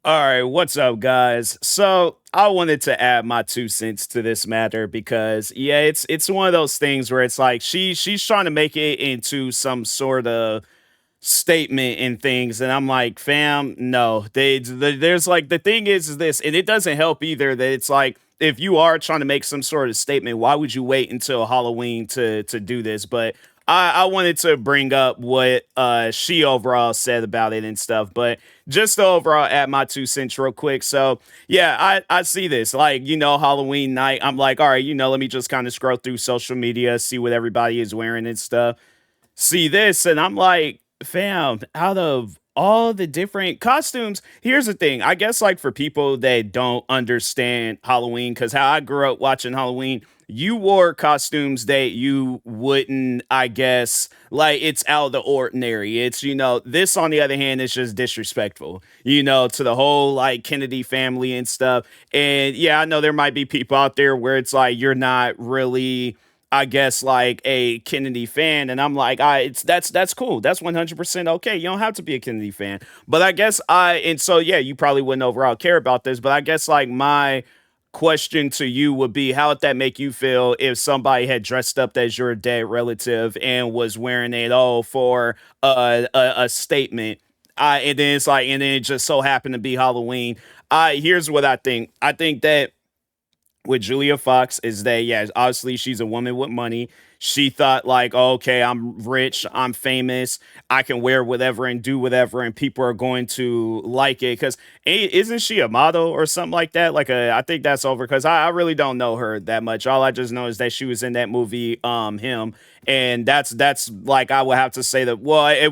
All right, what's up, guys? So I wanted to add my 2 cents to this matter because yeah, it's one of those things where it's like she's trying to make it into some sort of statement and things, and I'm like, fam, no. There's like the thing is this, and it doesn't help either that it's like if you are trying to make some sort of statement, why would you wait until Halloween to do this? But I wanted to bring up what she overall said about it and stuff, but just to overall add my 2 cents real quick. So yeah, I see this like Halloween night. I'm like, all right, let me just kind of scroll through social media, see what everybody is wearing and stuff, see this, and I'm like, fam, out of all the different costumes, here's the thing. I guess like for people that don't understand Halloween, because how I grew up watching Halloween, you wore costumes that you wouldn't, I guess, like it's out of the ordinary. It's, this on the other hand is just disrespectful, to the whole like Kennedy family and stuff. And yeah, I know there might be people out there where it's like you're not really, I guess, like a Kennedy fan, and I'm like, it's that's cool. That's 100% okay. You don't have to be a Kennedy fan, but I guess and so yeah, you probably wouldn't overall care about this, but I guess like my question to you would be, how would that make you feel if somebody had dressed up as your dead relative and was wearing it all for a statement? And then it's like, and then it just so happened to be Halloween. Here's what I think. I think that with Julia Fox is that yeah, obviously she's a woman with money. She thought like, oh, okay, I'm rich, I'm famous, I can wear whatever and do whatever, and people are going to like it. Because isn't she a model or something like that? Like I think that's over. Because I really don't know her that much. All I just know is that she was in that movie, him, and that's like I would have to say that. Well, I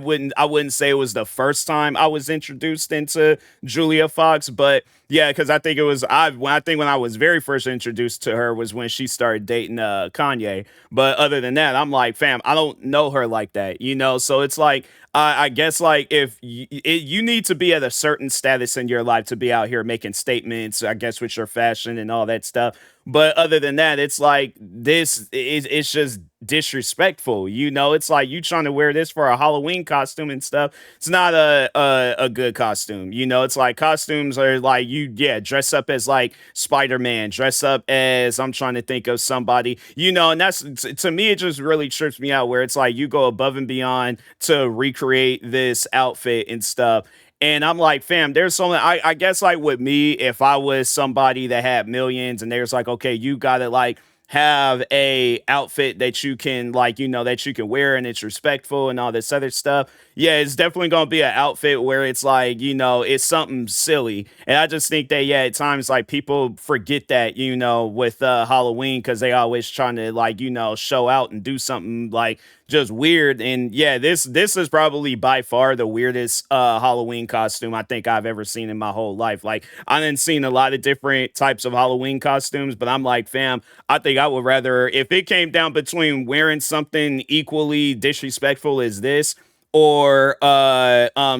wouldn't say it was the first time I was introduced into Julia Fox, but yeah, because I think it was I think when I was very first introduced to her was when she started dating Kanye. But other than that, I'm like, fam, I don't know her like that, So it's like I guess like if you need to be at a certain status in your life to be out here making statements, I guess with your fashion and all that stuff. But other than that, it's like it's just disrespectful. It's like you trying to wear this for a Halloween costume and stuff. It's not a good costume. It's like costumes are like you yeah, dress up as like Spider-Man, dress up as I'm trying to think of somebody, and that's to me it just really trips me out where it's like you go above and beyond to recreate this outfit and stuff. And I'm like, fam, there's so many. I guess like with me, if I was somebody that had millions and there's like, okay, you gotta like have a outfit that you can like, that you can wear and it's respectful and all this other stuff. Yeah, it's definitely gonna be an outfit where it's like, it's something silly. And I just think that yeah, at times like people forget that, with Halloween because they always trying to like, show out and do something like just weird. And yeah, this is probably by far the weirdest Halloween costume I think I've ever seen in my whole life. Like I didn't seen a lot of different types of Halloween costumes, but I'm like, fam, I think I would rather if it came down between wearing something equally disrespectful as this or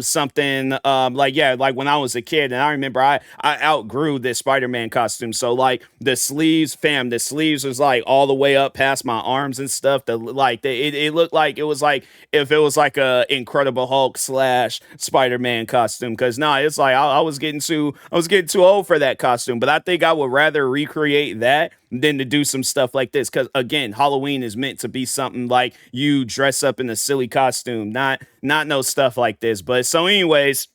something like yeah, like when I was a kid and I remember I outgrew this Spider-Man costume, so like the sleeves, fam, the sleeves was like all the way up past my arms and stuff. It looked like it was like if it was like a Incredible Hulk slash Spider-Man costume. Because nah, it's like I was getting too old for that costume, but I think I would rather recreate that than to do some stuff like this. Because again, Halloween is meant to be something like you dress up in a silly costume, not no stuff like this. But so, anyways.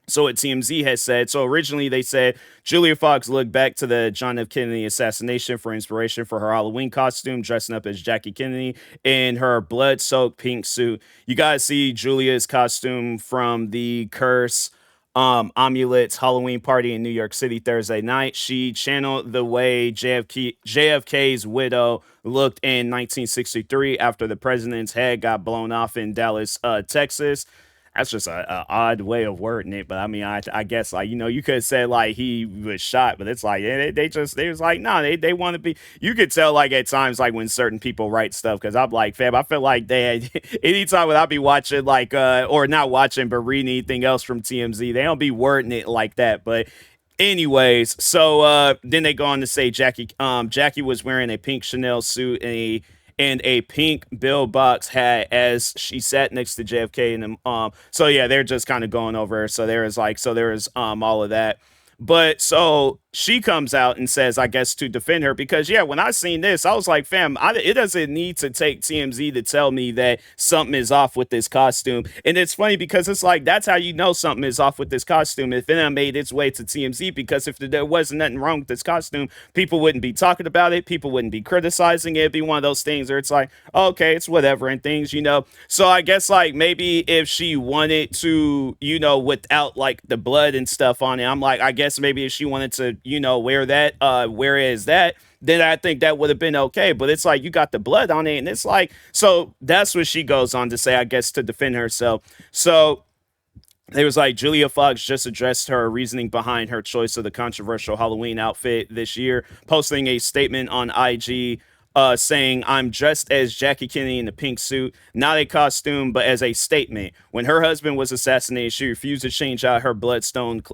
So what TMZ has said. So originally they said Julia Fox looked back to the John F. Kennedy assassination for inspiration for her Halloween costume, dressing up as Jackie Kennedy in her blood-soaked pink suit. You guys see Julia's costume from the Curse Amulets Halloween party in New York City Thursday night. She channeled the way JFK's widow looked in 1963 after the president's head got blown off in Dallas, Texas. That's just a odd way of wording it, but I mean, I guess like you could have said like he was shot, but it's like yeah, they was like no, they want to be. You could tell like at times like when certain people write stuff because I'm like fam, I feel like they had, anytime when I be watching like or not watching but reading anything else from TMZ, they don't be wording it like that, but. Anyways, so then they go on to say Jackie was wearing a pink Chanel suit and a pink bill box hat as she sat next to JFK. And so yeah, they're just kind of going over. So there is all of that. But so she comes out and says, I guess, to defend her because, yeah, when I seen this, I was like, fam, it doesn't need to take TMZ to tell me that something is off with this costume. And it's funny because it's like, that's how you know something is off with this costume if it had made its way to TMZ, because if there wasn't nothing wrong with this costume, people wouldn't be talking about it. People wouldn't be criticizing it. It'd be one of those things where it's like, okay, it's whatever and things, you know. So I guess like maybe if she wanted to, you know, without like the blood and stuff on it, I'm like, I guess maybe if she wanted to, you know, wear that, where is that? Then I think that would have been okay. But it's like you got the blood on it, and it's like, so that's what she goes on to say, I guess, to defend herself. So it was like Julia Fox just addressed her reasoning behind her choice of the controversial Halloween outfit this year, posting a statement on IG saying, I'm dressed as Jackie Kennedy in the pink suit, not a costume, but as a statement. When her husband was assassinated, she refused to change out her bloodstained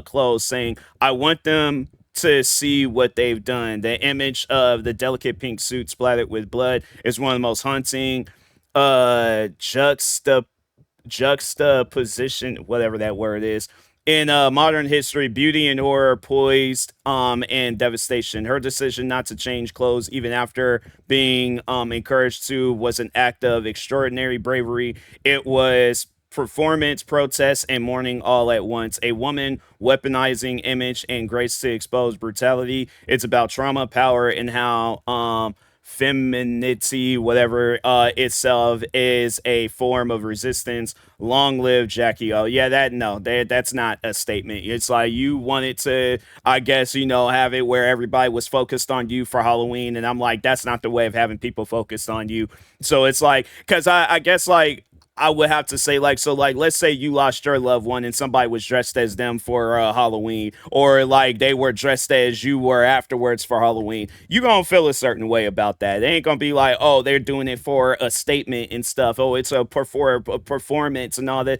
clothes, saying, I want them to see what they've done. The image of the delicate pink suit splattered with blood is one of the most haunting juxtaposition, whatever that word is, in modern history. Beauty and horror, poised and devastation. Her decision not to change clothes even after being encouraged to was an act of extraordinary bravery. It was performance, protest, and mourning all at once. A woman weaponizing image and grace to expose brutality. It's about trauma, power, and how femininity, whatever itself, is a form of resistance. Long live Jackie. Oh yeah, that's not a statement. It's like you wanted to, I guess, you know, have it where everybody was focused on you for Halloween, and I'm like, that's not the way of having people focused on you. So it's like, because I guess like I would have to say, like, so, like, let's say you lost your loved one and somebody was dressed as them for Halloween, or like they were dressed as you were afterwards for Halloween. You gonna feel a certain way about that. They ain't gonna be like, oh, they're doing it for a statement and stuff. Oh, it's a performance and all that.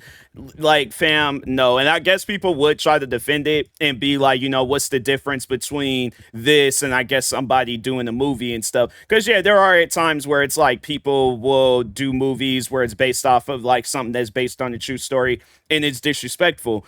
Like, fam, no. And I guess people would try to defend it and be like, you know, what's the difference between this and I guess somebody doing a movie and stuff? Because yeah, there are at times where it's like people will do movies where it's based off of like something that's based on a true story and it's disrespectful.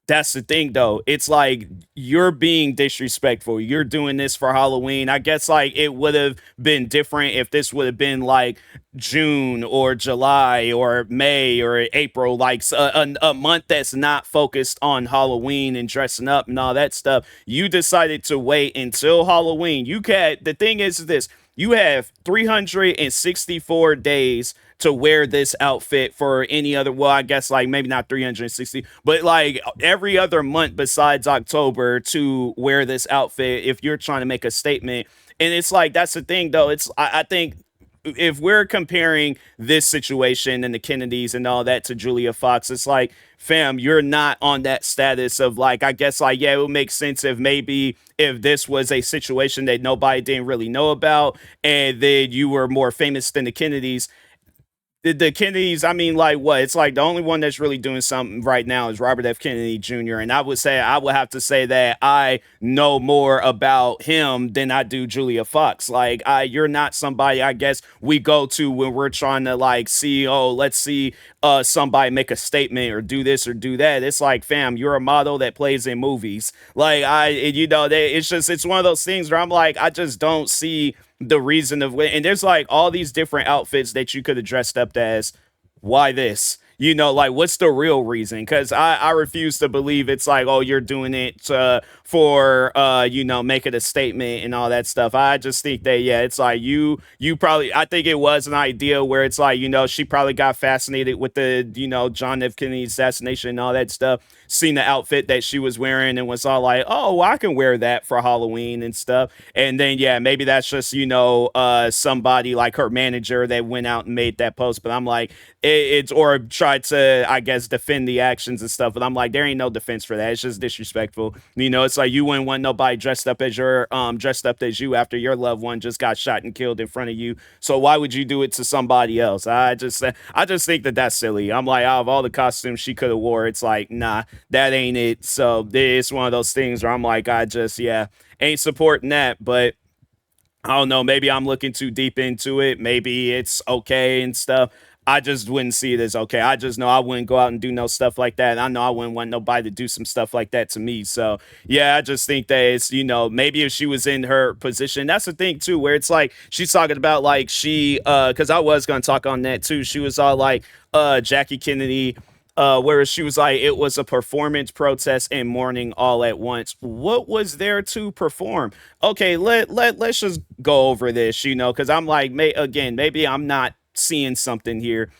That's the thing though. It's like you're being disrespectful. You're doing this for Halloween. I guess like it would have been different if this would have been like June or July or May or April, like a month that's not focused on Halloween and dressing up and all that stuff. You decided to wait until Halloween. The thing is this, you have 364 days to wear this outfit for any other, well, I guess like maybe not 360, but like every other month besides October to wear this outfit if you're trying to make a statement. And it's like, that's the thing though. I think if we're comparing this situation and the Kennedys and all that to Julia Fox, it's like, fam, you're not on that status of like, I guess like, yeah, it would make sense if maybe if this was a situation that nobody didn't really know about and then you were more famous than the Kennedys. The Kennedys, I mean, like what? It's like the only one that's really doing something right now is Robert F. Kennedy Jr. And I would have to say that I know more about him than I do Julia Fox. Like, you're not somebody I guess we go to when we're trying to like see, oh, let's see somebody make a statement or do this or do that. It's like, fam, you're a model that plays in movies. Like you know, it's one of those things where I'm like, I just don't see the reason of and there's like all these different outfits that you could have dressed up as. Why this? You know, like what's the real reason? Because I refuse to believe it's like, oh, you're doing it for you know, making a statement and all that stuff. I just think that yeah, it's like you probably, I think it was an idea where it's like, you know, she probably got fascinated with the, you know, John F. Kennedy assassination and all that stuff, seen the outfit that she was wearing and was all like, oh, well, I can wear that for Halloween and stuff. And then yeah, maybe that's just, you know, somebody like her manager that went out and made that post. But I'm like, it's or tried to, I guess, defend the actions and stuff. But I'm like, there ain't no defense for that. It's just disrespectful. You know, it's like you wouldn't want nobody dressed up as you after your loved one just got shot and killed in front of you. So why would you do it to somebody else? I just think that that's silly. I'm like, out of all the costumes she could have wore, it's like, nah, that ain't it. So it's one of those things where I'm like, I just, yeah, ain't supporting that. But I don't know, maybe I'm looking too deep into it. Maybe it's okay and stuff. I just wouldn't see it as okay. I just know I wouldn't go out and do no stuff like that. And I know I wouldn't want nobody to do some stuff like that to me. So yeah, I just think that it's, maybe if she was in her position, that's the thing too, where it's like she's talking about like because I was gonna talk on that too. She was all like Jackie Kennedy, whereas she was like, it was a performance, protest, and mourning all at once. What was there to perform? Okay, let's just go over this, because I'm like, again, maybe I'm not seeing something here.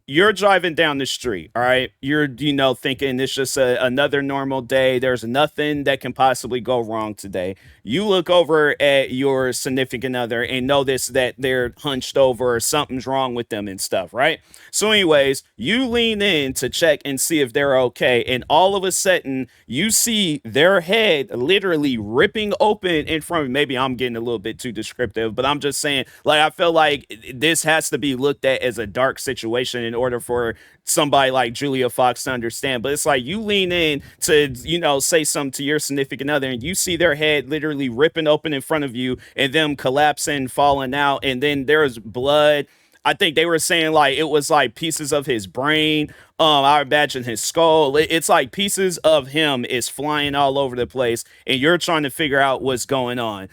You're driving down the street, all right? You're, thinking it's just another normal day. There's nothing that can possibly go wrong today. You look over at your significant other and notice that they're hunched over or something's wrong with them and stuff, right? So, anyways, you lean in to check and see if they're okay. And all of a sudden, you see their head literally ripping open in front of you. Maybe I'm getting a little bit too descriptive, but I'm just saying, like, I feel like this has to be looked at as a dark situation in order for somebody like Julia Fox to understand. But it's like you lean in to, say something to your significant other and you see their head literally ripping open in front of you and them collapsing, falling out, and then there's blood. I think they were saying like it was like pieces of his brain. I imagine his skull. It's like pieces of him is flying all over the place, and you're trying to figure out what's going on.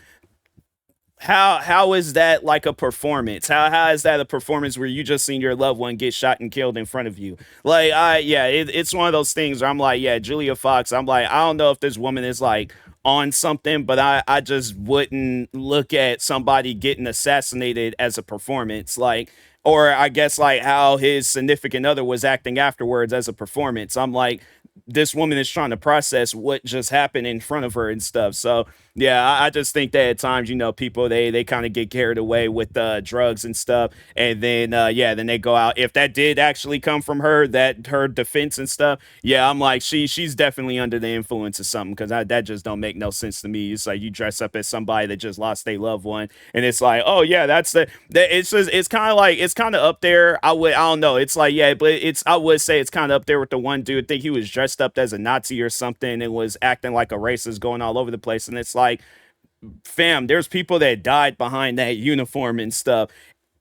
How is that like a performance? How is that a performance where you just seen your loved one get shot and killed in front of you? Like it's one of those things where I'm like, yeah, Julia Fox. I'm like, I don't know if this woman is like on something, but I just wouldn't look at somebody getting assassinated as a performance. Like, or I guess like how his significant other was acting afterwards as a performance. I'm like, this woman is trying to process what just happened in front of her and stuff. So yeah, I just think that at times, people they kind of get carried away with drugs and stuff, and then then they go out. If that did actually come from her, that her defense and stuff, yeah, I'm like she's definitely under the influence of something because that just don't make no sense to me. It's like you dress up as somebody that just lost their loved one, and it's like, oh yeah, that's the that it's just it's kind of like it's kind of up there. I don't know. It's like yeah, but it's I would say it's kind of up there with the one dude. I think he was dressed up as a Nazi or something and was acting like a racist, going all over the place, and it's like fam, there's people that died behind that uniform and stuff.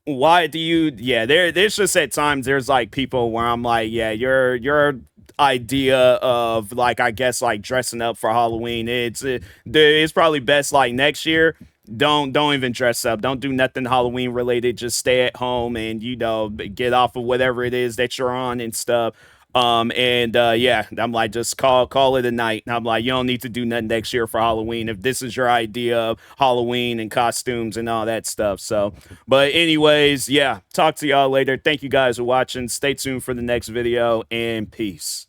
Why do you there's just at times there's like people where I'm like, yeah, your idea of like I guess like dressing up for Halloween, it's probably best like next year don't even dress up. Don't do nothing Halloween related. Just stay at home and get off of whatever it is that you're on and stuff. And yeah, I'm like, just call it a night. And I'm like, you don't need to do nothing next year for Halloween if this is your idea of Halloween and costumes and all that stuff. So, but anyways, yeah, talk to y'all later. Thank you guys for watching. Stay tuned for the next video and peace.